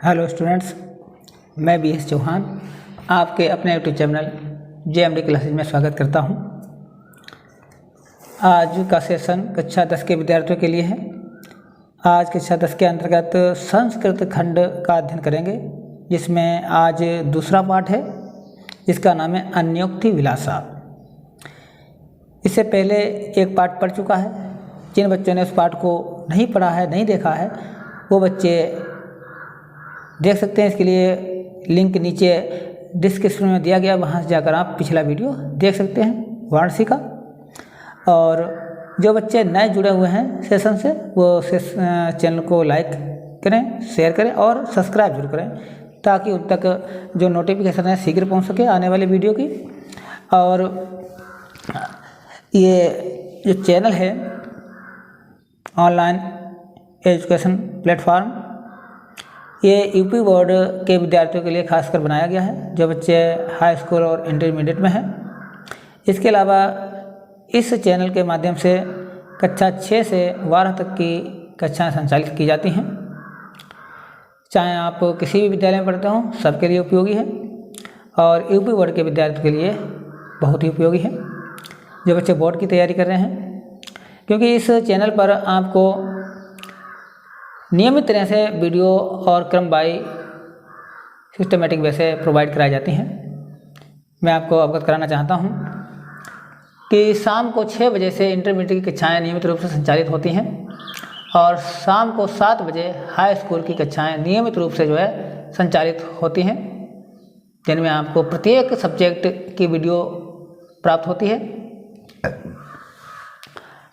Hello students, मैं B S Chauhan आपके अपने यूट्यूब चैनल JMD क्लासेज में स्वागत करता हूं। आज का सेशन कक्षा 10 के विद्यार्थियों के लिए है। आज कक्षा 10 के अंतर्गत संस्कृत खंड का अध्ययन करेंगे, जिसमें आज दूसरा पाठ है, जिसका नाम है अन्योक्ति विलासा। इससे पहले एक पाठ पढ़ चुका है। जिन बच्चों ने उस पाठ को नहीं पढ़ा है, नहीं देखा है, वो बच्चे देख सकते हैं। इसके लिए लिंक नीचे डिस्क्रिप्शन में दिया गया, वहाँ से जाकर आप पिछला वीडियो देख सकते हैं वाराणसी का। और जो बच्चे नए जुड़े हुए हैं सेशन से, वो चैनल को लाइक करें, शेयर करें और सब्सक्राइब जरूर करें, ताकि उन तक जो नोटिफिकेशन है शीघ्र पहुँच सके आने वाले वीडियो की। और ये जो चैनल है ऑनलाइन एजुकेशन प्लेटफॉर्म, ये यूपी बोर्ड के विद्यार्थियों के लिए खासकर बनाया गया है, जो बच्चे हाई स्कूल और इंटरमीडिएट में हैं। इसके अलावा इस चैनल के माध्यम से कक्षा 6 से 12 तक की कक्षाएं संचालित की जाती हैं। चाहे आप किसी भी विद्यालय में पढ़ते हों, सबके लिए उपयोगी है और यूपी बोर्ड के विद्यार्थियों के लिए बहुत ही उपयोगी है, जो बच्चे बोर्ड की तैयारी कर रहे हैं। क्योंकि इस चैनल पर आपको नियमित तरह से वीडियो और क्रम बाई सिस्टमेटिक वे से प्रोवाइड कराई जाती हैं। मैं आपको अवगत कराना चाहता हूं कि शाम को 6 बजे से इंटरमीडिएट की कक्षाएं नियमित रूप से संचालित होती हैं और शाम को 7 बजे हाई स्कूल की कक्षाएं नियमित रूप से संचालित होती हैं, जिनमें आपको प्रत्येक सब्जेक्ट की वीडियो प्राप्त होती है।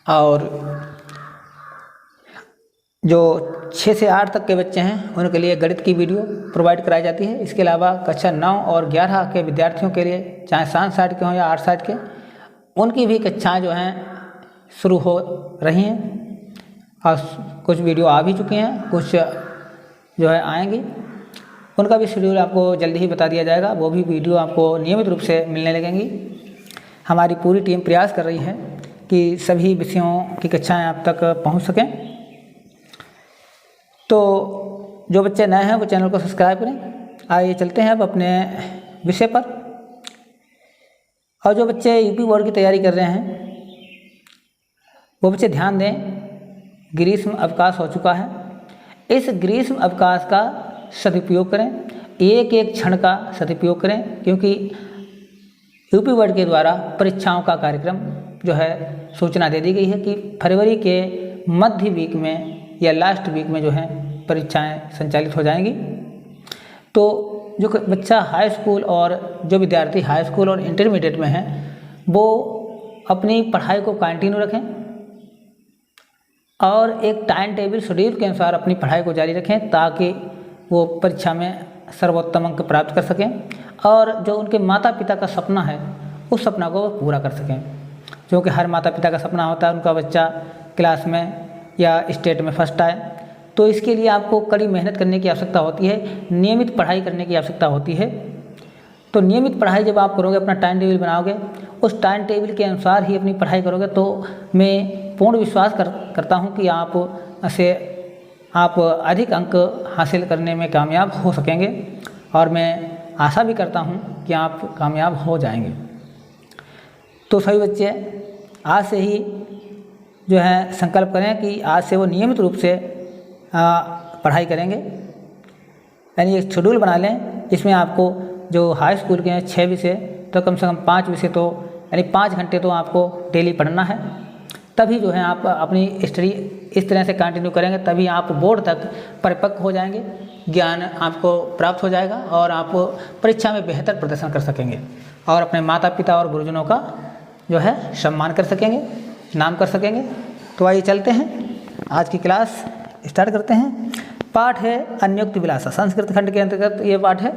और जो 6 से 8 तक के बच्चे हैं, उनके लिए गणित की वीडियो प्रोवाइड कराई जाती है। इसके अलावा कक्षा 9 और 11 के विद्यार्थियों के लिए, चाहे साइंस साइड के हों या आर्ट साइड के, उनकी भी कक्षाएं शुरू हो रही हैं और कुछ वीडियो आ भी चुकी हैं, कुछ आएंगी। उनका भी शेड्यूल आपको जल्दी ही बता दिया जाएगा। वो भी वीडियो आपको नियमित रूप से मिलने लगेंगी। हमारी पूरी टीम प्रयास कर रही है कि सभी विषयों की कक्षाएँ आप तक पहुँच सकें। तो जो बच्चे नए हैं वो चैनल को सब्सक्राइब करें। आइए चलते हैं अब अपने विषय पर। और जो बच्चे यूपी बोर्ड की तैयारी कर रहे हैं, वो बच्चे ध्यान दें, ग्रीष्म अवकाश हो चुका है। इस ग्रीष्म अवकाश का सदुपयोग करें, एक एक क्षण का सदुपयोग करें, क्योंकि यूपी बोर्ड के द्वारा परीक्षाओं का कार्यक्रम सूचना दे दी गई है कि फरवरी के मध्य वीक में या लास्ट वीक में परीक्षाएं संचालित हो जाएंगी। तो जो बच्चा हाई स्कूल और जो विद्यार्थी हाई स्कूल और इंटरमीडिएट में हैं, वो अपनी पढ़ाई को कंटिन्यू रखें और एक टाइम टेबल शेड्यूल के अनुसार अपनी पढ़ाई को जारी रखें, ताकि वो परीक्षा में सर्वोत्तम अंक प्राप्त कर सकें और जो उनके माता पिता का सपना है, उस सपना को पूरा कर सकें। क्योंकि हर माता पिता का सपना होता है उनका बच्चा क्लास में या स्टेट में फर्स्ट आए। तो इसके लिए आपको कड़ी मेहनत करने की आवश्यकता होती है, नियमित पढ़ाई करने की आवश्यकता होती है। तो नियमित पढ़ाई जब आप करोगे, अपना टाइम टेबल बनाओगे, उस टाइम टेबल के अनुसार ही अपनी पढ़ाई करोगे, तो मैं पूर्ण विश्वास करता हूं कि आप अधिक अंक हासिल करने में कामयाब हो सकेंगे और मैं आशा भी करता हूं कि आप कामयाब हो जाएंगे। तो सभी बच्चे आज से ही संकल्प करें कि आज से वो नियमित रूप से पढ़ाई करेंगे। यानी एक शेड्यूल बना लें, जिसमें आपको जो हाई स्कूल के हैं 6 विषय, तो कम से कम 5 विषय तो यानी 5 घंटे तो आपको डेली पढ़ना है। तभी आप अपनी स्टडी इस तरह से कंटिन्यू करेंगे, तभी आप बोर्ड तक परिपक्व हो जाएंगे, ज्ञान आपको प्राप्त हो जाएगा और आप परीक्षा में बेहतर प्रदर्शन कर सकेंगे और अपने माता पिता और गुरुजनों का सम्मान कर सकेंगे, नाम कर सकेंगे। तो आइए चलते हैं, आज की क्लास स्टार्ट करते हैं। पाठ है अन्योक्ति विलासा, संस्कृत खंड के अंतर्गत ये पाठ है।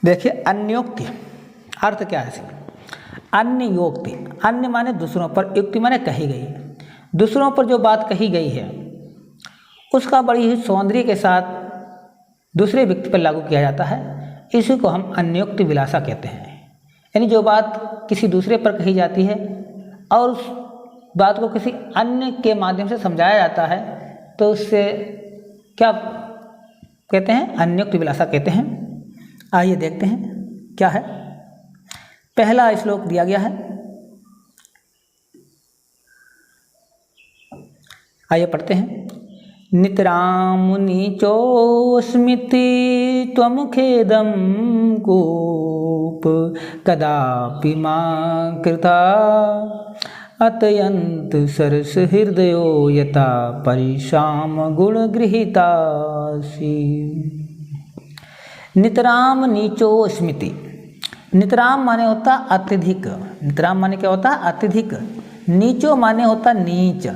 देखिए, अन्योक्ति अर्थ क्या है? अन्य योक्ति, अन्य माने दूसरों पर, युक्ति माने कही गई। दूसरों पर जो बात कही गई है उसका बड़ी ही सौंदर्य के साथ दूसरे व्यक्ति पर लागू किया जाता है। इसी को हम अन्योक्ति विलासा कहते हैं। यानी जो बात किसी दूसरे पर कही जाती है और उस बात को किसी अन्य के माध्यम से समझाया जाता है, तो उससे क्या कहते हैं? अन्योक्त विलासा कहते हैं। आइए देखते हैं क्या है। पहला श्लोक दिया गया है, आइए पढ़ते हैं। नितरां नीचोऽस्मीति त्वमुखेदं कूप कदापि मा कृता अत्यंत सरस हृदयो यथा परिशाम गुण गृहीतासि। नितराम नीचोऽस्मीति। नितराम माने होता अत्यधिक। नितराम माने क्या होता है? अत्यधिक। नीचो माने होता नीच।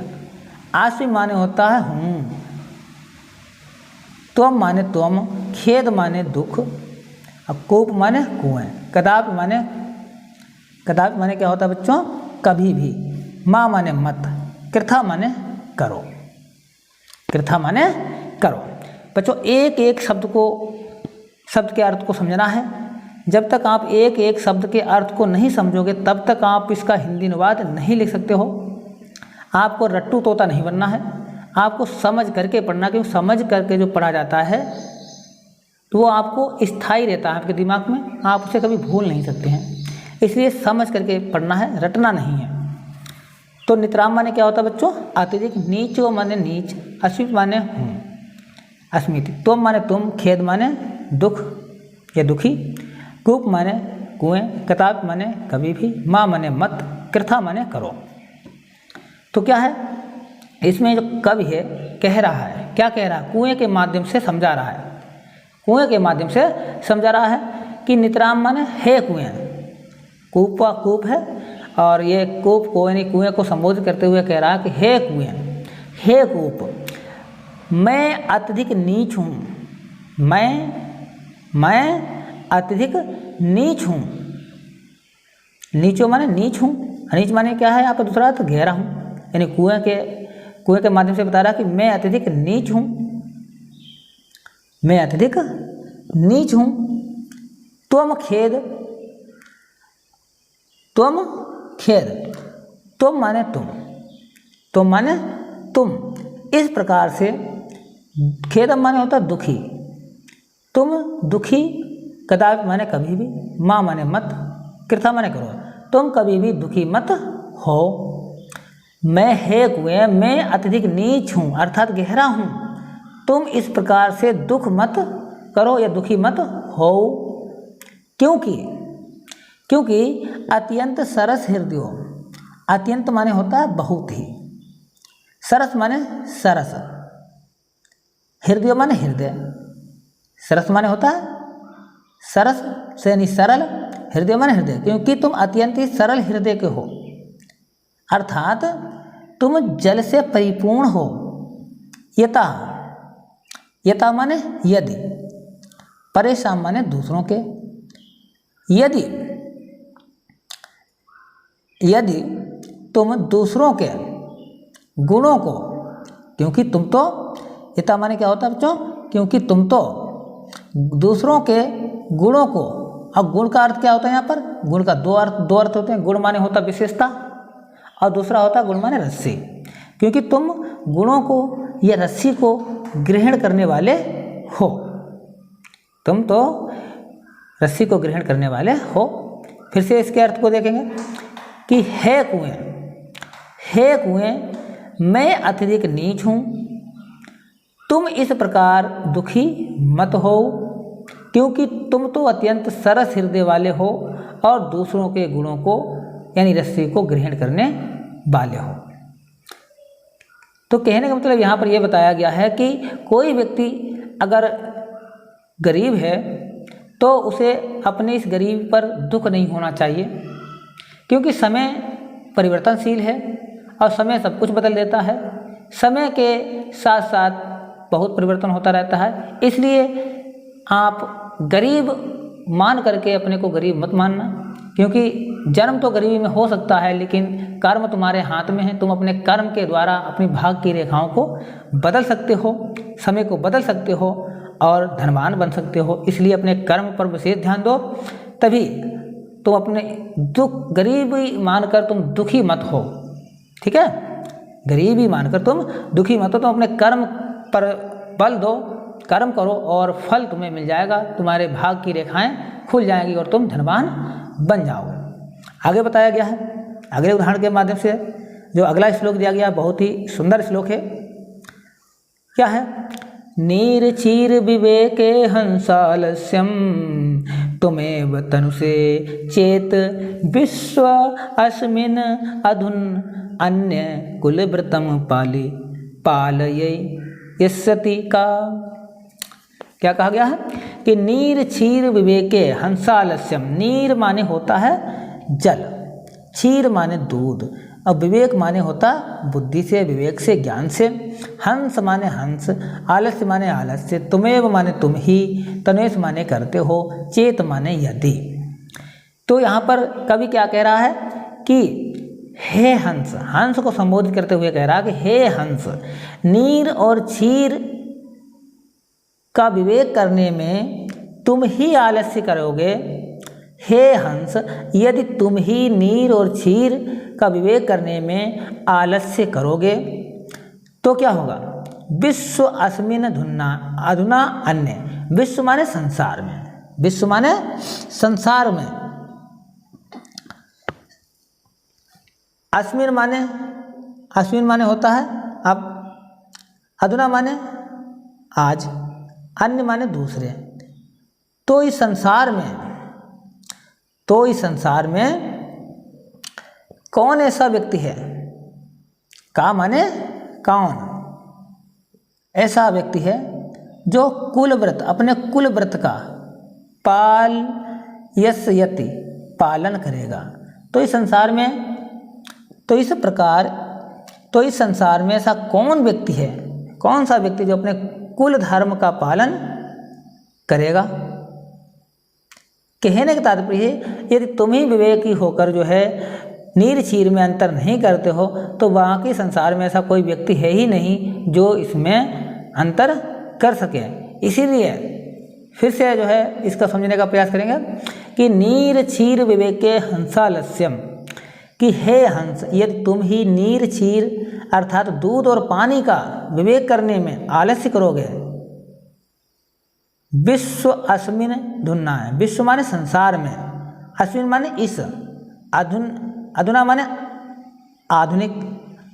आस्मि माने होता है हूँ। त्वम माने तुम। खेद माने दुख। अब कूप माने कुएं। कदापि माने क्या होता है बच्चों? कभी भी। माँ माने मत। कृथा माने करो। कृथा माने करो। बच्चों एक एक शब्द के अर्थ को समझना है। जब तक आप एक एक शब्द के अर्थ को नहीं समझोगे तब तक आप इसका हिंदी अनुवाद नहीं लिख सकते हो। आपको रट्टू तोता नहीं बनना है, आपको समझ करके पढ़ना, क्योंकि समझ करके जो पढ़ा जाता है तो वो आपको स्थायी रहता है आपके दिमाग में, आप उसे कभी भूल नहीं सकते हैं। इसलिए समझ करके पढ़ना है, रटना नहीं है। तो नितराम माने क्या होता है बच्चों? अत्यधिक। नीचो माने नीच। अस्मित माने हूँ। अस्मिति। तुम माने तुम। खेद माने दुख या दुखी। कूप माने कुएं। कदाप माने कभी भी। माँ माने मत। कृथा माने करो। तो क्या है इसमें? जो कवि है कह रहा है, क्या कह रहा है? कुएं के माध्यम से समझा रहा है। कुएं के माध्यम से समझा रहा है कि नितराम माने हे कुएं। कूप का कूप है और ये कूप को यानी कुएं को संबोधित करते हुए कह रहा है कि हे कुएं, हे कूप, मैं अत्यधिक नीच हूँ। मैं अत्यधिक नीच हूँ। नीचो माने नीच हूँ। नीच माने क्या है? आप दूसरा अर्थ गहरा हूँ। यानी कुएं के माध्यम से बता रहा कि मैं अत्यधिक नीच हूँ। मैं अत्यधिक नीच हूँ। त्वम खेद। त्वम खेद। तुम माने तुम। तुम माने तुम। इस प्रकार से खेदम माने होता दुखी। तुम दुखी। कदापि माने कभी भी। माँ माने मत। कृथा माने करो। तुम कभी भी दुखी मत हो। मैं हे कुएं, मैं अत्यधिक नीच हूँ अर्थात गहरा हूँ। तुम इस प्रकार से दुख मत करो या दुखी मत हो। क्योंकि अत्यंत सरस हृदय। अत्यंत माने होता है बहुत ही। सरस माने सरस। हृदय माने हृदय। सरस माने होता है सरस से यानी सरल। हृदय माने हृदय। क्योंकि तुम अत्यंत ही सरल हृदय के हो अर्थात तुम जल से परिपूर्ण हो। यथा माने यदि। परेशान माने दूसरों के। यदि तुम दूसरों के गुणों को, क्योंकि तुम तो, यथा माने क्या होता है बच्चों? क्योंकि तुम तो दूसरों के गुणों को। अब गुण का अर्थ क्या होता है यहाँ पर? गुण का दो अर्थ होते हैं। गुण माने होता विशेषता और दूसरा होता गुण माने रस्सी। क्योंकि तुम गुणों को या रस्सी को ग्रहण करने वाले हो। तुम तो रस्सी को ग्रहण करने वाले हो। फिर से इसके अर्थ को देखेंगे कि हे कुएं, मैं अत्यधिक नीच हूँ। तुम इस प्रकार दुखी मत हो, क्योंकि तुम तो अत्यंत सरस हृदय वाले हो और दूसरों के गुणों को यानी रस्सी को ग्रहण करने वाले हो। तो कहने का मतलब यहाँ पर यह बताया गया है कि कोई व्यक्ति अगर गरीब है तो उसे अपने इस गरीब पर दुख नहीं होना चाहिए, क्योंकि समय परिवर्तनशील है और समय सब कुछ बदल देता है। समय के साथ साथ बहुत परिवर्तन होता रहता है। इसलिए आप गरीब मान करके अपने को गरीब मत मानना, क्योंकि जन्म तो गरीबी में हो सकता है लेकिन कर्म तुम्हारे हाथ में है। तुम अपने कर्म के द्वारा अपनी भाग्य की रेखाओं को बदल सकते हो, समय को बदल सकते हो और धनवान बन सकते हो। इसलिए अपने कर्म पर विशेष ध्यान दो, तभी तुम अपने गरीबी मानकर तुम दुखी मत हो। ठीक है, गरीबी मानकर तुम दुखी मत हो, तुम अपने कर्म पर बल दो, कर्म करो और फल तुम्हें मिल जाएगा, तुम्हारे भाग की रेखाएं खुल जाएंगी और तुम धनवान बन जाओगे। आगे बताया गया है अगले उदाहरण के माध्यम से। जो अगला श्लोक दिया गया बहुत ही सुंदर श्लोक है। क्या है? नीर चीर विवेके हंसालस्यम तुमेव तनुसे चेत विश्व अस्मिन् अधुन अन्य कुलव्रतम पालये यस्यति का। क्या कहा गया है कि नीर क्षीर विवेके हंसालस्यम। नीर माने होता है जल, क्षीर माने दूध, और विवेक माने होता बुद्धि से, विवेक से, ज्ञान से। हंस माने हंस, आलस्य माने आलस्य, तुमेव माने तुम ही, तन्वेष माने करते हो, चेत माने यदि। तो यहाँ पर कवि क्या कह रहा है कि हे हंस, हंस को संबोधित करते हुए कह रहा है कि हे हंस, नीर और क्षीर का विवेक करने में तुम ही आलस्य करोगे। हे हंस, यदि तुम ही नीर और क्षीर का विवेक करने में आलस्य करोगे तो क्या होगा? विश्व अस्मिन् अधुना अन्य। विश्व माने संसार में, विश्व माने संसार में, अस्मिन् माने होता है अब, अधुना माने आज, अन्य माने दूसरे। तो इस संसार में कौन ऐसा व्यक्ति है? का माने कौन ऐसा व्यक्ति है जो कुलव्रत, अपने कुलव्रत का यति पालन करेगा। तो इस संसार में ऐसा कौन व्यक्ति है, कौन सा व्यक्ति जो अपने कुल धर्म का पालन करेगा? कहने का तात्पर्य है यदि तुम ही विवेकी होकर जो है नीर क्षीर में अंतर नहीं करते हो तो बाकी संसार में ऐसा कोई व्यक्ति है ही नहीं जो इसमें अंतर कर सके। इसीलिए फिर से जो है इसका समझने का प्रयास करेंगे कि नीर क्षीर विवेके हंसालस्यम, कि हे हंस, यदि तुम ही नीर क्षीर अर्थात दूध और पानी का विवेक करने में आलस्य करोगे, विश्व अस्मिन् धुन्ना है, विश्व माने संसार में, अस्मिन् माने इस, अधुना माने आधुनिक,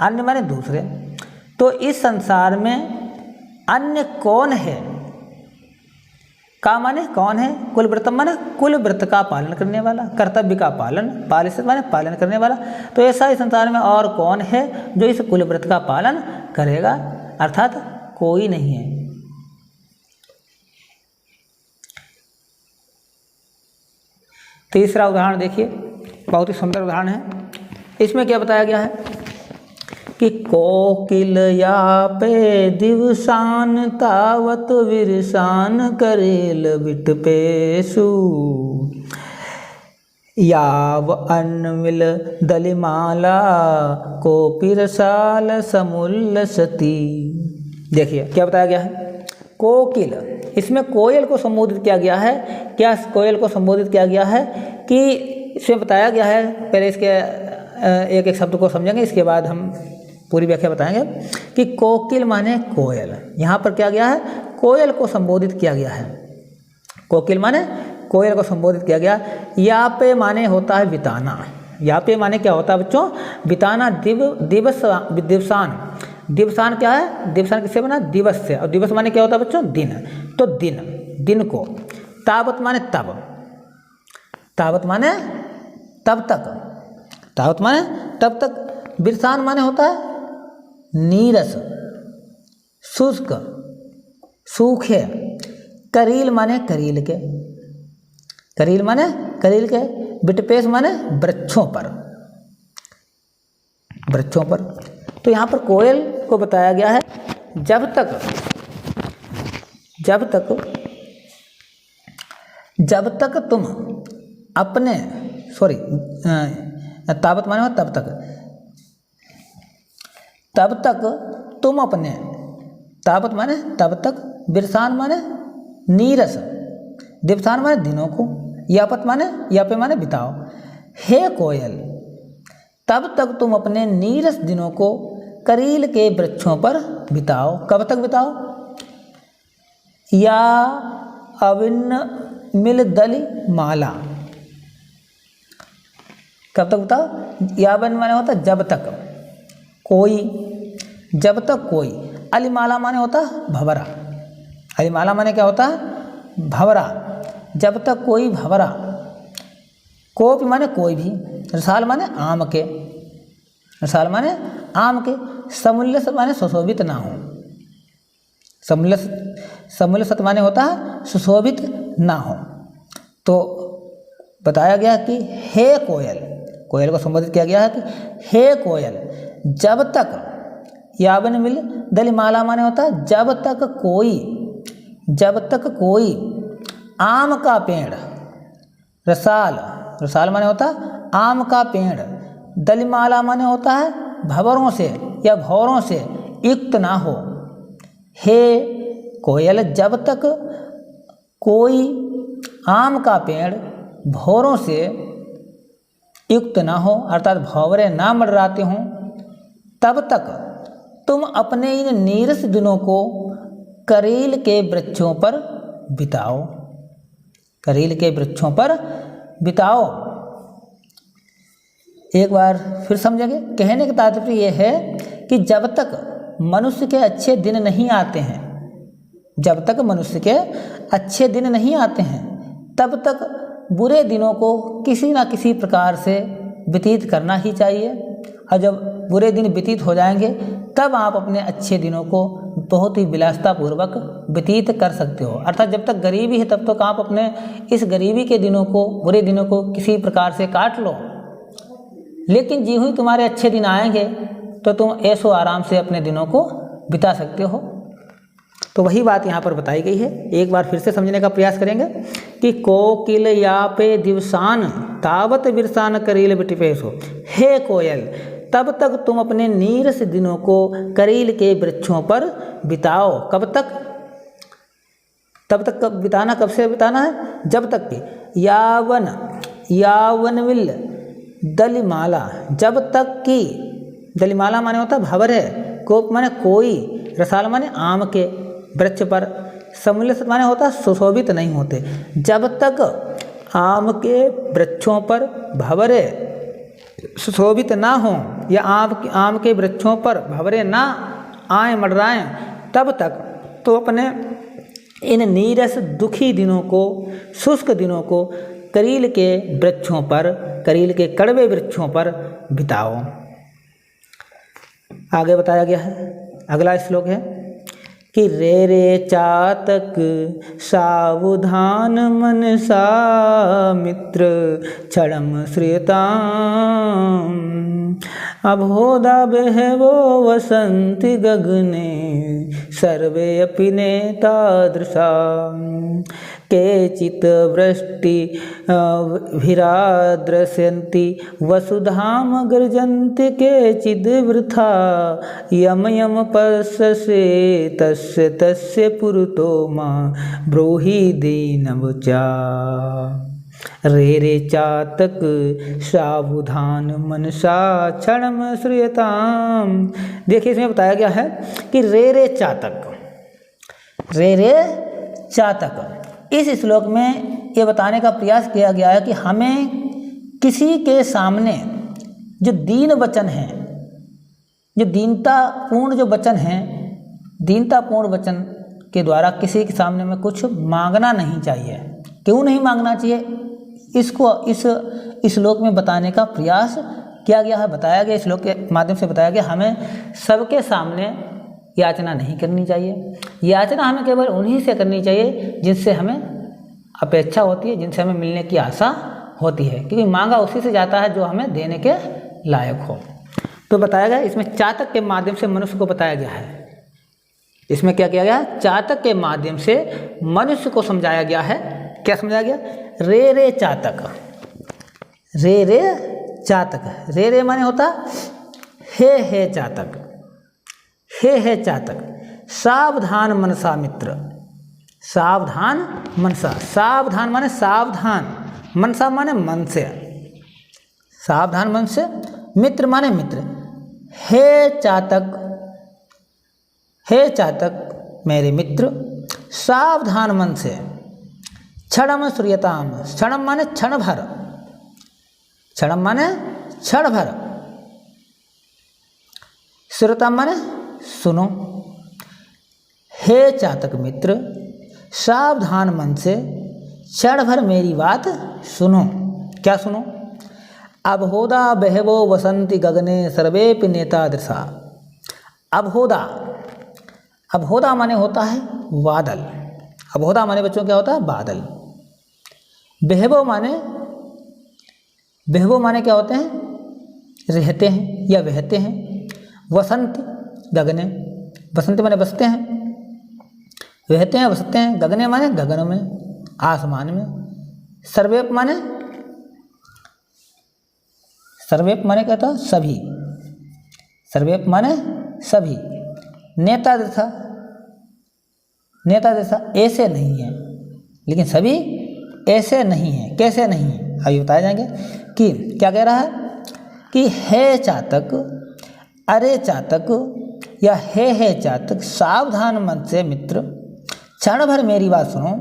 अन्य माने दूसरे। तो इस संसार में अन्य कौन है? का माने कौन है? कुलव्रतम माने कुलव्रत का पालन करने वाला, कर्तव्य का पालन, पालित माने पालन करने वाला। तो ऐसा इस संसार में और कौन है जो इस कुलव्रत का पालन करेगा? अर्थात कोई नहीं है। तीसरा उदाहरण देखिए, बहुत ही सुंदर उदाहरण है। इसमें क्या बताया गया है कि कोकिल यापे दिवसान तावत विरसान करेल विटपेशु याव अन्नमिल दलिमाला कोपि रसाल समुल्लसती। देखिए क्या बताया गया है, कोकिल, इसमें कोयल को संबोधित किया गया है। क्या कोयल को संबोधित किया गया है कि इसमें बताया गया है, पहले इसके एक एक शब्द को समझेंगे, इसके बाद हम पूरी व्याख्या बताएंगे कि कोकिल माने कोयल। यहाँ पर क्या गया है, कोयल को संबोधित किया गया है। कोकिल माने कोयल को संबोधित किया गया। यापे माने होता है बिताना। यापे माने क्या होता है बच्चों? बिताना। दिवसान, दिवसान क्या है? दिवसान किससे बना? दिवस से। और दिवस माने क्या होता है बच्चों? दिन। तो दिन को। तावत माने तब, तावत माने तब तक, तावत माने तब तक। बिरसान माने होता है नीरस, शुष्क, सूखे। करील माने करील के, करील माने करील के। विटपेश माने वृक्षों पर, वृक्षों पर। तो यहाँ पर कोयल को बताया गया है जब तक तुम अपने तावत माने हो तब तक तुम अपने, तावत माने तब तक, बिरसान माने नीरस, दिवसान माने दिनों को, यापे माने बिताओ। हे कोयल, तब तक तुम अपने नीरस दिनों को करील के वृक्षों पर बिताओ। कब तक बिताओ? या अविन्न मिल दली माला। कब तक बिताओ? यावन माने होता जब तक कोई, जब तक कोई। अलिमाला माने होता भंवरा। अलिमाला माने क्या होता है? भंवरा। जब तक कोई भंवरा। कोपि माने कोई भी। रसाल माने आम के। रसाल माने आम के। समुल्लस माने सुशोभित ना हो। समुल्लस माने होता है सुशोभित ना हो। तो बताया गया कि हे कोयल, कोयल को संबोधित किया गया है कि हे कोयल, जब तक, यावन मिल दलिमाला माने होता है जब तक कोई, जब तक कोई आम का पेड़, रसाल, रसाल माने होता है आम का पेड़, दलिमाला माने होता है भंवरों से या भौरों से युक्त ना हो। हे कोयल, जब तक कोई आम का पेड़ भौरों से युक्त ना हो, अर्थात भंवरे ना मंडराते हों, तब तक तुम अपने इन नीरस दिनों को करील के वृक्षों पर बिताओ। करील के वृक्षों पर बिताओ। एक बार फिर समझेंगे। कहने का तात्पर्य यह है कि जब तक मनुष्य के अच्छे दिन नहीं आते हैं, जब तक मनुष्य के अच्छे दिन नहीं आते हैं, तब तक बुरे दिनों को किसी न किसी प्रकार से व्यतीत करना ही चाहिए। और जब बुरे दिन व्यतीत हो जाएंगे तब आप अपने अच्छे दिनों को बहुत ही विलासतापूर्वक व्यतीत कर सकते हो। अर्थात जब तक गरीबी है तब तक आप अपने इस गरीबी के दिनों को, बुरे दिनों को किसी प्रकार से काट लो। लेकिन जी हुई तुम्हारे अच्छे दिन आएंगे तो तुम ऐसो आराम से अपने दिनों को बिता सकते हो। तो वही बात यहाँ पर बताई गई है। एक बार फिर से समझने का प्रयास करेंगे कि कोकिल यापे दिवसान तावत बिरसान करील बिटिपेशो। हे कोयल, तब तक तुम अपने नीरस दिनों को करील के वृक्षों पर बिताओ। कब तक? तब तक कब बिताना? कब से बिताना है? जब तक कि यावन, यावन विल दलिमाला, जब तक कि, दलिमाला माने होता भंवरे, कोप माने कोई, रसाल माने आम के वृक्ष पर, समुल्लस माने होता सुशोभित नहीं होते। जब तक आम के वृक्षों पर भंवरे सुशोभित ना हो या आम के वृक्षों पर भंवरे ना आए मंडराएं, तब तक तो अपने इन नीरस दुखी दिनों को, शुष्क दिनों को करील के वृक्षों पर, करील के कड़वे वृक्षों पर बिताओ। आगे बताया गया है, अगला श्लोक है कि रे रे चातक सावधान मनसा मित्र क्षणम श्रियताम अभोदा बहवो वसंति गगने सर्वे अपि नेतादृशा केचित् वृष्टि भिराद्रस्यन्ति वसुधाम गर्जन्ति केचिद् वृथा यम यम पश्यसे तस्य तस्य पुरतो मा ब्रूहि दीनवचा। रे रे चातक सावधान मनसा क्षणम श्रियताम। देखिए इसमें बताया गया है कि रे रे चातक, रे रे चातक। इस श्लोक में ये बताने का प्रयास किया गया है कि हमें किसी के सामने जो दीन वचन हैं, जो दीनतापूर्ण जो वचन हैं, दीनतापूर्ण वचन के द्वारा किसी के सामने में कुछ मांगना नहीं चाहिए। क्यों नहीं मांगना चाहिए, इसको इस श्लोक में बताने का प्रयास किया गया है। बताया गया, श्लोक के माध्यम से बताया गया हमें सबके सामने याचना नहीं करनी चाहिए। याचना हमें केवल उन्हीं से करनी चाहिए जिनसे हमें अपेक्षा होती है, जिनसे हमें मिलने की आशा होती है, क्योंकि मांगा उसी से जाता है जो हमें देने के लायक हो। तो बताया गया इसमें चातक के माध्यम से मनुष्य को बताया गया है। इसमें क्या किया गया? चातक के माध्यम से मनुष्य को समझाया गया है। क्या समझाया गया? रे रे चातक, रे रे चातक। रे रे माने होता हे चातक, हे चातक, सावधान मनसा मित्र। सावधान मनसा, सावधान माने सावधान, मनसा माने मन से, सावधान मन से, मित्र माने मित्र। हे चातक मेरे मित्र, सावधान मन से क्षणम श्रूयताम, क्षणम माने क्षण भर, क्षणम माने क्षण भर, श्रूयताम माने सुनो। हे चातक मित्र, सावधान मन से क्षण भर मेरी बात सुनो। क्या सुनो? अबहोदा बहवो वसंति गगने सर्वेपि नेता दृशा। अबहोदा, अबहोदा माने होता है बादल। अबहोदा माने बच्चों क्या होता है? बादल। बहवो माने क्या होते हैं? रहते हैं या बहते हैं। वसंत गगने, बसंत माने बसते हैं, रहते हैं, बसते हैं। गगने माने गगन में, आसमान में। सर्वेप माने, सर्वेप माने क्या था? सभी। सर्वेप माने सभी। नेता जैसा, नेता जैसा ऐसे नहीं है, लेकिन सभी ऐसे नहीं है। कैसे नहीं है आइए बताए जाएंगे। कि क्या कह रहा है कि हे चातक, अरे चातक या हे चातक, सावधान मन से मित्र, क्षण भर मेरी बात सुनो,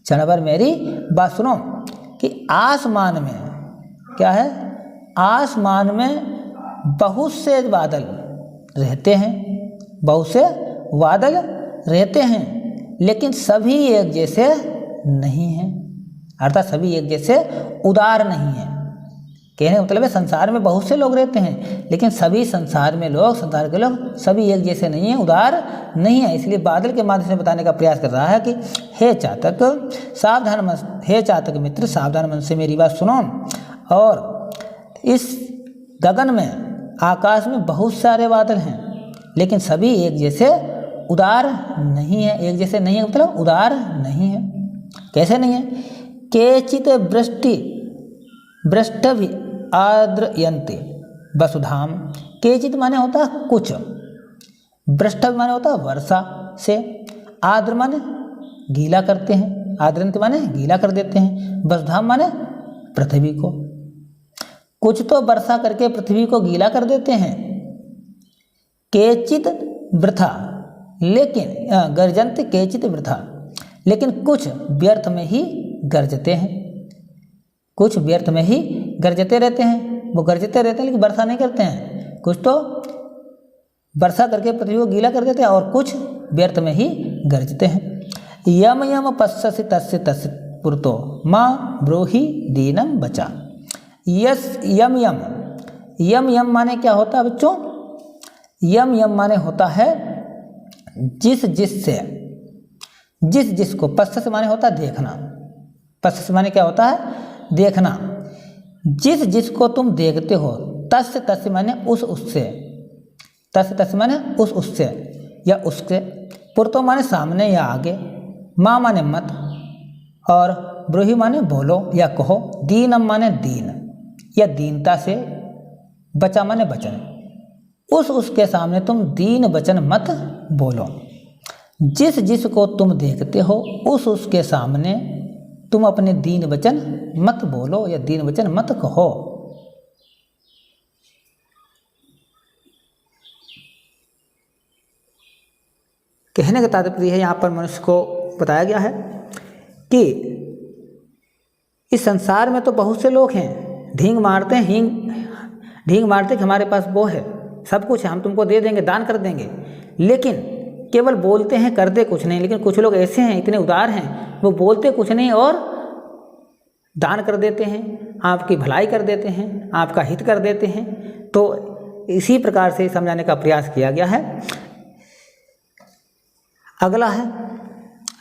क्षण भर मेरी बात सुनो। कि आसमान में क्या है? आसमान में बहुत से बादल रहते हैं, बहुत से बादल रहते हैं, लेकिन सभी एक जैसे नहीं हैं। अर्थात सभी एक जैसे उदार नहीं हैं। कहने का मतलब है संसार में बहुत से लोग रहते हैं, लेकिन सभी संसार के लोग सभी एक जैसे नहीं हैं, उदार नहीं है। इसलिए बादल के माध्यम से बताने का प्रयास कर रहा है कि हे चातक, सावधान मन, हे चातक मित्र, सावधान मन से मेरी बात सुनो। और इस गगन में, आकाश में बहुत सारे बादल हैं, लेकिन सभी एक जैसे उदार नहीं है। एक जैसे नहीं है मतलब उदार नहीं है। कैसे नहीं है? केचित वृष्टभि आद्रयन्ते वसुधाम। केचित माने होता है कुछ, वृष्टभि माने होता है वर्षा से, आद्र माने गीला करते हैं, आद्रयन्ते माने गीला कर देते हैं, वसुधाम माने पृथ्वी को। कुछ तो वर्षा करके पृथ्वी को गीला कर देते हैं। केचित वृथा, लेकिन गर्जन्ते केचित वृथा, लेकिन कुछ व्यर्थ में ही गरजते हैं। कुछ व्यर्थ में ही गरजते रहते हैं। वो गरजते रहते हैं लेकिन वर्षा नहीं करते हैं। कुछ तो वर्षा करके पृथ्वी को गीला कर देते हैं और कुछ व्यर्थ में ही गरजते हैं। यम यम पश्यसि तस्य तस्य पुरतो माँ ब्रूहि दीनम बचा। यस यम यम, यम यम माने क्या होता है बच्चों? यम यम माने होता है जिस जिसको, पश्च माने होता है देखना, पश्च माने क्या होता है? देखना। जिस जिसको तुम देखते हो, तस्य तस्य माने उससे, तस्य तस्य माने उससे या उसके, पुरतो माने सामने या आगे, माँ माने मत, और ब्रूहि माने बोलो या कहो, दीनम माने दीन या दीनता से, बचा माने वचन। उसके सामने तुम दीन वचन मत बोलो। जिस जिसको तुम देखते हो उसके सामने तुम अपने दीन वचन मत बोलो या दीन वचन मत कहो। कहने का तात्पर्य है, यहाँ पर मनुष्य को बताया गया है कि इस संसार में तो बहुत से लोग हैं, ढींग मारते हैं, ढींग मारते कि हमारे पास वो है, सब कुछ है, हम तुमको दे देंगे, दान कर देंगे, लेकिन केवल बोलते हैं, करते कुछ नहीं। लेकिन कुछ लोग ऐसे हैं, इतने उदार हैं, वो बोलते कुछ नहीं और दान कर देते हैं, आपकी भलाई कर देते हैं, आपका हित कर देते हैं। तो इसी प्रकार से समझाने का प्रयास किया गया है।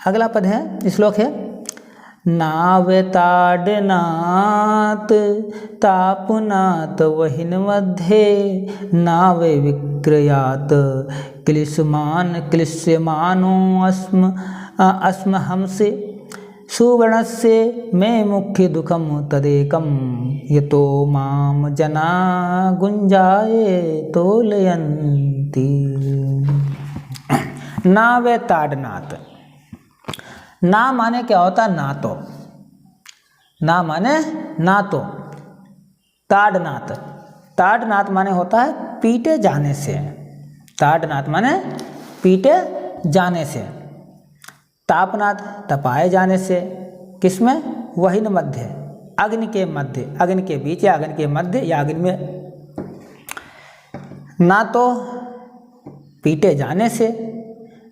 अगला पद है, श्लोक है, नावेताडनाथ तापनाथ वहिन मध्ये नावे विक्रयात क्लिश्यमानो अस्म हमसे सुवर्णस्य मे मुख्य दुखम तदेकम यतो माम जना गुंजाए तोलयन्ति। नावेताडनाथ, ना माने क्या होता? ना तो, ताडनाथ, ताडनाथ माने होता है पीटे जाने से, ताड़नाद माने पीटे जाने से, तापनाद तपाए जाने से, किसमें, वही न मध्य, अग्नि के मध्य, अग्नि के बीच या अग्नि के मध्य या अग्नि में, ना तो पीटे जाने से,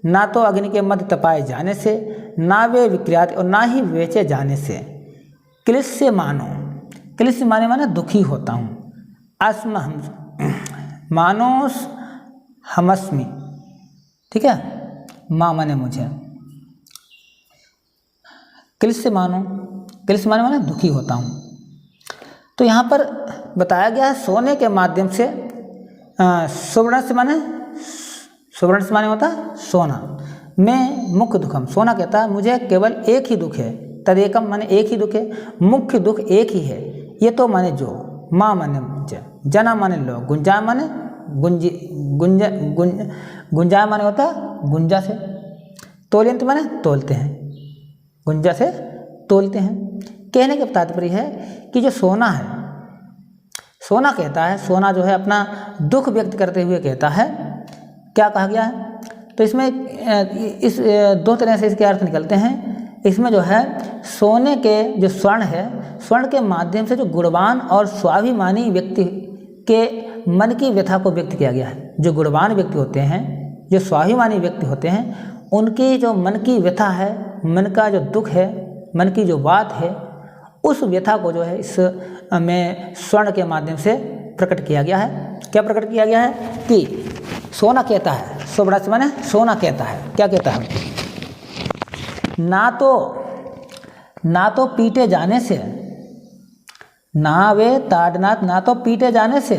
ना तो अग्नि के मध्य तपाए जाने से, ना वे विक्रियात और ना ही बेचे जाने से, क्लिश्य मानो, क्लिश्य माने दुखी होता हूँ, अस्म हम मानोस हमस्मी, ठीक है, माँ माने मुझे, क्लिश्य मानो, क्लिश्य माने दुखी होता हूँ। तो यहाँ पर बताया गया है सोने के माध्यम से, सुवर्ण से माने, सुवर्ण से माने होता है सोना, मैं मुख्य दुखम, सोना कहता है मुझे केवल एक ही दुख है, तदेकम माने एक ही दुख है, मुख्य दुख एक ही है, ये तो माने जो, माँ माने मुझे, जना माने लोग, गुंजा माने गुंजी, गुंजा माने होता है गुंजा से, तोलियंत माने तोलते हैं, गुंजा से तोलते हैं। कहने का तात्पर्य है कि जो सोना है, सोना कहता है, सोना जो है अपना दुख व्यक्त करते हुए कहता है, क्या कहा गया है, तो इसमें इस दो तरह से इसके अर्थ निकलते हैं। इसमें जो है सोने के जो स्वर्ण है, स्वर्ण के माध्यम से जो गुणवान और स्वाभिमानी व्यक्ति के मन की व्यथा को व्यक्त किया गया है। जो गुणवान व्यक्ति होते हैं, जो स्वाभिमानी व्यक्ति होते हैं, उनकी जो मन की व्यथा है, मन का जो दुख है, मन की जो बात है, उस व्यथा को जो है इस में स्वर्ण के माध्यम से प्रकट किया गया है। क्या प्रकट किया गया है कि सोना कहता है, सुवर्ण से माने सोना कहता है, क्या कहता है, ना तो पीटे जाने से, ना वे ताड़नाद, ना तो पीटे जाने से,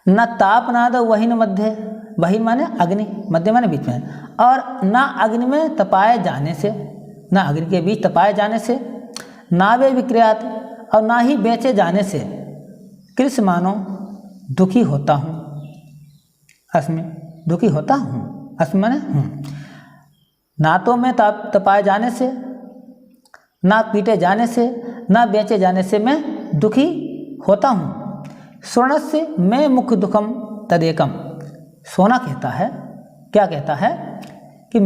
न तापनाद वहीन मध्य, वहीन माने अग्नि, मध्य माने बीच में, और ना अग्नि में तपाए जाने से, ना अग्नि के बीच तपाए जाने से, ना वे विक्रियात और ना ही बेचे जाने से, कृष्ण मानो दुखी होता हूँ, अस्मि दुखी होता हूँ, अस्मि माने हूँ, ना तो मैं तपाए जाने से, ना पीटे जाने से, ना बेचे जाने से मैं दुखी होता हूँ। स्वर्ण से मैं मुख्य दुखम तदेकम, सोना कहता है, क्या कहता है कि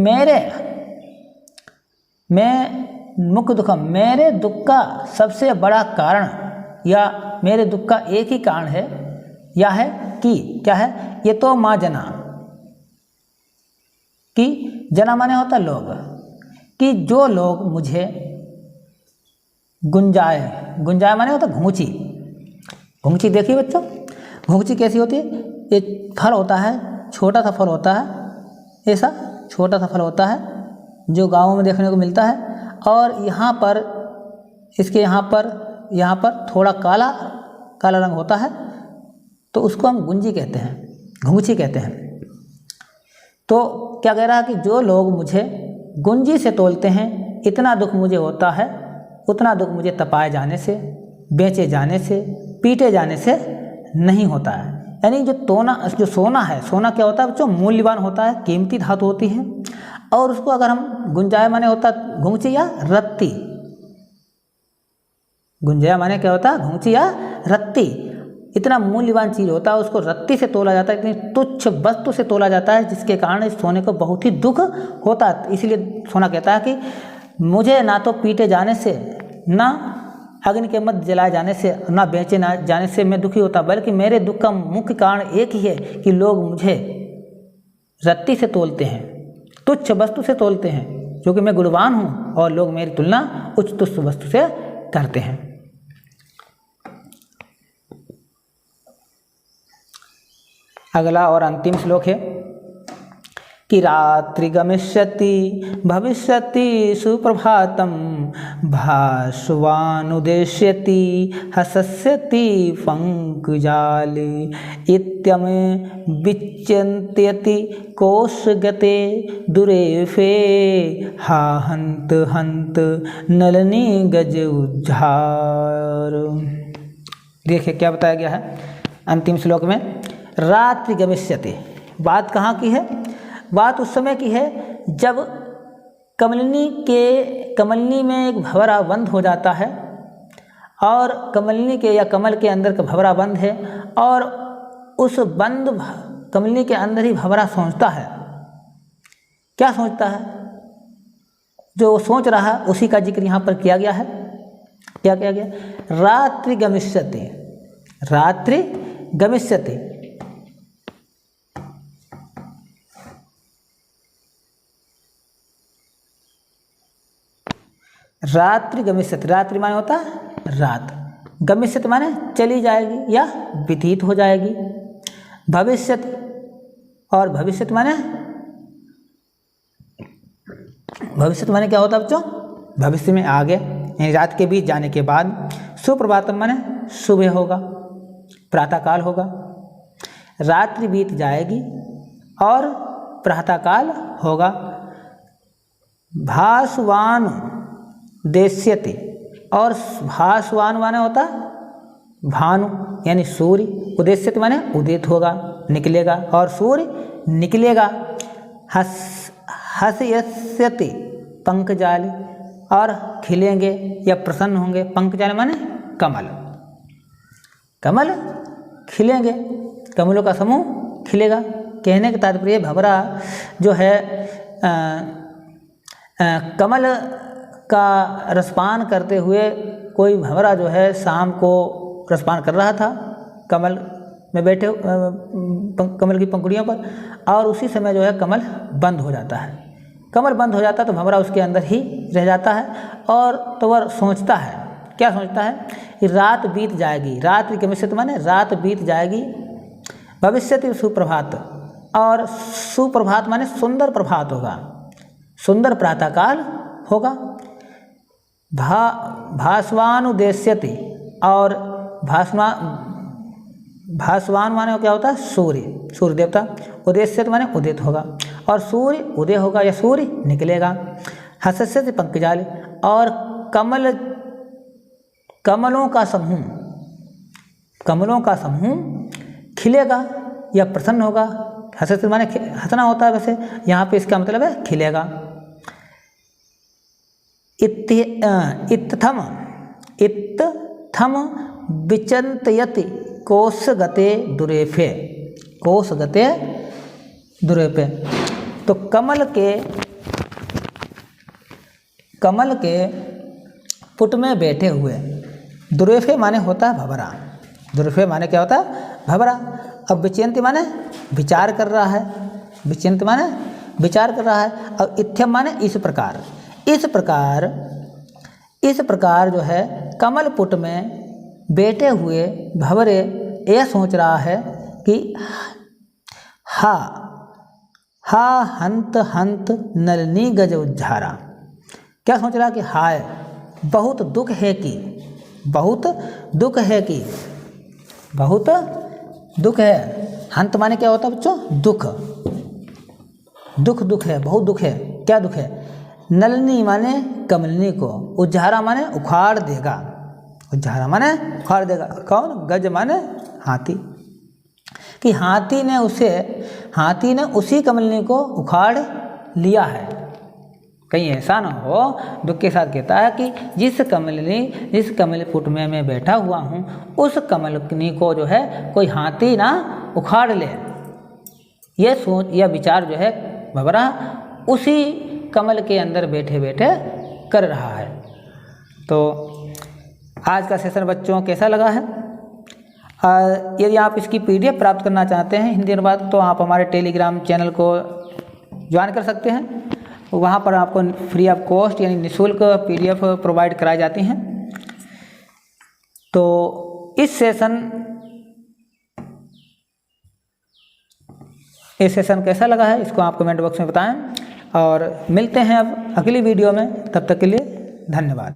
मैं मुख्य दुखम, मेरे दुख का सबसे बड़ा कारण या मेरे दुख का एक ही कारण है, या है कि क्या है, ये तो माँ जना, कि जना माने होता लोग, कि जो लोग मुझे गुंजाए, गुंजाए माने होता घूंची, घूंची देखिए बच्चों, घूंची कैसी होती है, एक फल होता है, छोटा सा फल होता है, ऐसा छोटा सा फल होता है जो गाँव में देखने को मिलता है, और यहाँ पर इसके यहाँ पर थोड़ा काला काला रंग होता है, तो उसको हम गुंजी कहते हैं, घूंची कहते हैं। तो क्या कह रहा है कि जो लोग मुझे गुंजी से तोलते हैं, इतना दुख मुझे होता है, उतना दुख मुझे तपाए जाने से, बेचे जाने से, पीटे जाने से नहीं होता है। यानी जो सोना है, सोना क्या होता है बच्चों, मूल्यवान होता है, कीमती धातु होती है, और उसको अगर हम गुंजाया माने होता घूंची या रत्ती, गुंजाया माने क्या होता है, घूंची या रत्ती, इतना मूल्यवान चीज़ होता है, उसको रत्ती से तोला जाता है, इतनी तुच्छ वस्तु से तोला जाता है, जिसके कारण इस सोने को बहुत ही दुख होता है। इसलिए सोना कहता है कि मुझे ना तो पीटे जाने से, ना अग्नि के मध्य जलाए जाने से, ना बेचे ना जाने से मैं दुखी होता, बल्कि मेरे दुख का मुख्य कारण एक ही है कि लोग मुझे रत्ती से तोलते हैं, तुच्छ वस्तु से तोलते हैं, क्योंकि मैं गुणवान हूँ और लोग मेरी तुलना उच्च तुच्छ वस्तु से करते हैं। अगला और अंतिम श्लोक है कि रात्रि गमिष्यति भविष्यति सुप्रभातम भास्वानुदेश्यति हसस्यति पंकजाले इत्यमे विच्यन्त्यति कोशगते दुरेफे हा हंत हंत नलनी गज उज्झार। देखिए क्या बताया गया है अंतिम श्लोक में, रात्रि गमिष्यति, बात कहाँ की है, बात उस समय की है जब कमलनी में एक भंवरा बंद हो जाता है, और कमलनी के या कमल के अंदर का भंवरा बंद है, और उस बंद कमलनी के अंदर ही भंवरा सोचता है। क्या सोचता है? जो वो सोच रहा है उसी का जिक्र यहाँ पर किया गया है। क्या किया गया? रात्रि गमिष्यति, रात्रि गमिष्यति। रात्रि गमिष्यति, रात्रि माने होता है रात, गमिष्यति माने चली जाएगी या व्यतीत हो जाएगी। भविष्यति, और भविष्यति माने, भविष्यति माने क्या होता है बच्चों? भविष्य में आगे, यानी रात के बीत जाने के बाद। सुप्रभातम माने सुबह होगा, प्रातःकाल होगा। रात्रि बीत जाएगी और प्रातःकाल होगा। भास्वान देश्यति, और भास्वान माने होता भानु यानी सूर्य। उदेश्यति माने उदित होगा, निकलेगा, और सूर्य निकलेगा। हस्यति पंकजाली, और खिलेंगे या प्रसन्न होंगे। पंकजाली माने कमल, कमल खिलेंगे, कमलों का समूह खिलेगा। कहने का तात्पर्य भंवरा जो है कमल का रसपान करते हुए, कोई भंवरा जो है शाम को रसपान कर रहा था कमल में बैठे, कमल की पंखुड़ियों पर, और उसी समय जो है कमल बंद हो जाता है। कमल बंद हो जाता है तो भंवरा उसके अंदर ही रह जाता है। और तो वह सोचता है, क्या सोचता है? कि रात बीत जाएगी। रात्रि गमिष्यति माने रात बीत जाएगी। भविष्यति सुप्रभात, और सुप्रभात माने सुंदर प्रभात होगा, सुंदर प्रातःकाल होगा। भास्वानुदेश्यति, और भास्वान माने क्या होता है? सूर्य, सूर्य देवता। उदेश्यति माने उदित होगा, और सूर्य उदय होगा या सूर्य निकलेगा। हस्यति पंकजाली, और कमलों का समूह, कमलों का समूह खिलेगा या प्रसन्न होगा। हस्यति माने हंसना होता है, वैसे यहाँ पे इसका मतलब है खिलेगा। इत्थम विचिन्तयति कोशगते दुरेफे, कोशगते दुरेफे। तो कमल के पुट में बैठे हुए, दुरेफे माने होता है भंवरा, दुरेफे माने क्या होता है? भंवरा। अब विचिन्ति माने विचार कर रहा है, विचिन्ति माने विचार कर रहा है। अब इत्थम माने इस प्रकार, इस प्रकार जो है कमल पुट में बैठे हुए भंवरे यह सोच रहा है कि हा हंत हंत नलिनी गज उज्झारा। क्या सोच रहा है? कि हाय बहुत दुख है कि, बहुत दुख है कि, बहुत दुख है। हंत माने क्या होता है बच्चों? दुख, दुख, दुख है, बहुत दुख है। क्या दुख है? नलिनी माने कमलनी को, उज्झारा माने उखाड़ देगा, उज्झारा माने उखाड़ देगा। कौन? गज माने हाथी, कि हाथी ने उसी कमलनी को उखाड़ लिया है। कहीं ऐसा ना हो, दुख के साथ कहता है कि जिस कमल पुट में मैं बैठा हुआ हूँ, उस कमलनी को जो है कोई हाथी ना उखाड़ ले। यह सोच या विचार जो है भंवरा उसी कमल के अंदर बैठे बैठे कर रहा है। तो आज का सेशन बच्चों कैसा लगा है? यदि आप इसकी PDF प्राप्त करना चाहते हैं हिंदी अनुवाद, तो आप हमारे टेलीग्राम चैनल को ज्वाइन कर सकते हैं। वहाँ पर आपको फ्री ऑफ कॉस्ट यानी निःशुल्क PDF प्रोवाइड कराई जाती हैं। तो इस सेशन कैसा लगा है इसको आप कमेंट बॉक्स में बताएं, और मिलते हैं अब अगली वीडियो में। तब तक के लिए धन्यवाद।